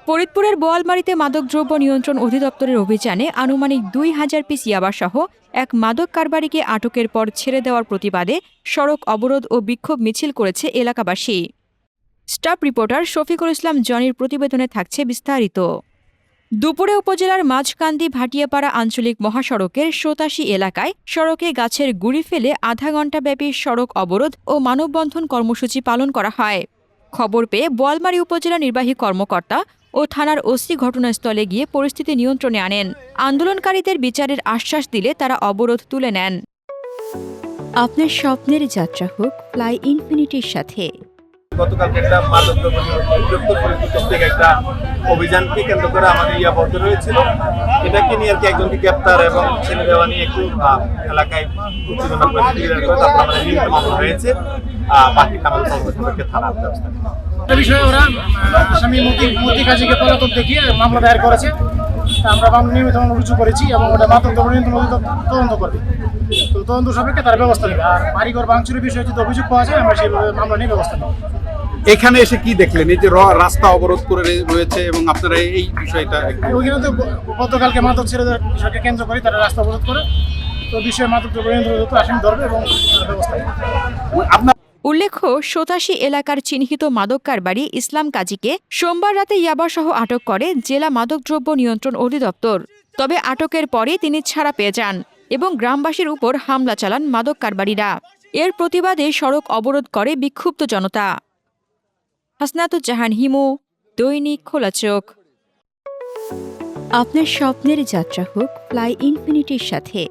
ফরিদপুরের বোয়ালমারীতে মাদকদ্রব্য নিয়ন্ত্রণ অধিদপ্তরের অভিযানে আনুমানিক ২,০০০ পিস ইয়াবাসহ এক মাদক কারবারিকে আটকের পর ছেড়ে দেওয়ার প্রতিবাদে সড়ক অবরোধ ও বিক্ষোভ মিছিল করেছে এলাকাবাসী। স্টাফ রিপোর্টার শফিকুল ইসলাম জনির প্রতিবেদনে থাকছে বিস্তারিত। দুপুরে উপজেলার মাঝকান্দি ভাটিয়াপাড়া আঞ্চলিক মহাসড়কের ৮৭ এলাকায় সড়কে গাছের গুঁড়ি ফেলে আধা ঘণ্টাব্যাপী সড়ক অবরোধ ও মানববন্ধন কর্মসূচি পালন করা হয়। খবর পেয়ে বোয়ালমারী উপজেলা নির্বাহী কর্মকর্তা ও থানার ওসি ঘটনাস্থলে গিয়ে পরিস্থিতি নিয়ন্ত্রণে আনেন। আন্দোলনকারীদের বিচারের আশ্বাস দিলে তারা অবরোধ তুলে নেন। আপনার স্বপ্নের যাত্রা হোক ফ্লাই ইনফিনিটির সাথে। গতকালকে একটা মাদকদ্রব্য থেকে একটা অভিযানকে কেন্দ্র করে আমাদের ইয়াবদ্ধ হয়েছিল। এটাকে নিয়ে আর কি একজনকে গ্রেপ্তার এবং ছেড়ে দেওয়া নিয়ে একটু এলাকায় উত্তেজনা তারপর আমাদের নিয়মিত মামলা হয়েছে। বাকি আমাদের থানার ব্যবস্থা বিষয়ে ওরা আসামি মতি কাজীকে পলাতক দেখিয়ে মামলা দায়ের করেছে। আমরা নিয়মিত মামলা রুজু করেছি এবং ওটা মাদকদ্রব্য নিয়ন্ত্রণ তদন্ত করবে। তো তদন্ত সাপেক্ষে তার ব্যবস্থা নেবে। আর বাড়িঘর ভাঙচুরের বিষয়ে যদি অভিযোগ পাওয়া যায় আমরা সেইভাবে মামলা নিয়ে ব্যবস্থা নেব। এখানে এসে কি দেখলেন? এই যে রাস্তা অবরোধ করে রয়েছে এবং আপনারা এই বিষয়টা ওইখানে তো গতকালকে মাদক ছেড়ে দেওয়ার বিষয়কে কেন্দ্র করে তারা রাস্তা অবরোধ করে। তো বিষয়ে মাদকদ্রব্য নিয়ন্ত্রণ আসামি ধরবে এবং ব্যবস্থা নেবে। আপনার উল্লেখ্য, ৮৭ এলাকার চিহ্নিত মাদক কারবারি ইসলাম কাজীকে সোমবার রাতে ইয়াবাসহ আটক করে জেলা মাদকদ্রব্য নিয়ন্ত্রণ অধিদপ্তর। তবে আটকের পরে তিনি ছাড়া পেয়ে যান এবং গ্রামবাসীর উপর হামলা চালান মাদক কারবারিরা। এর প্রতিবাদে সড়ক অবরোধ করে বিক্ষুব্ধ জনতা। হাসনাতুজ্জাহান হিমু, দৈনিক খোলা চোখ। আপনার স্বপ্নের যাত্রা হোক ফ্লাই ইনফিনিটির সাথে।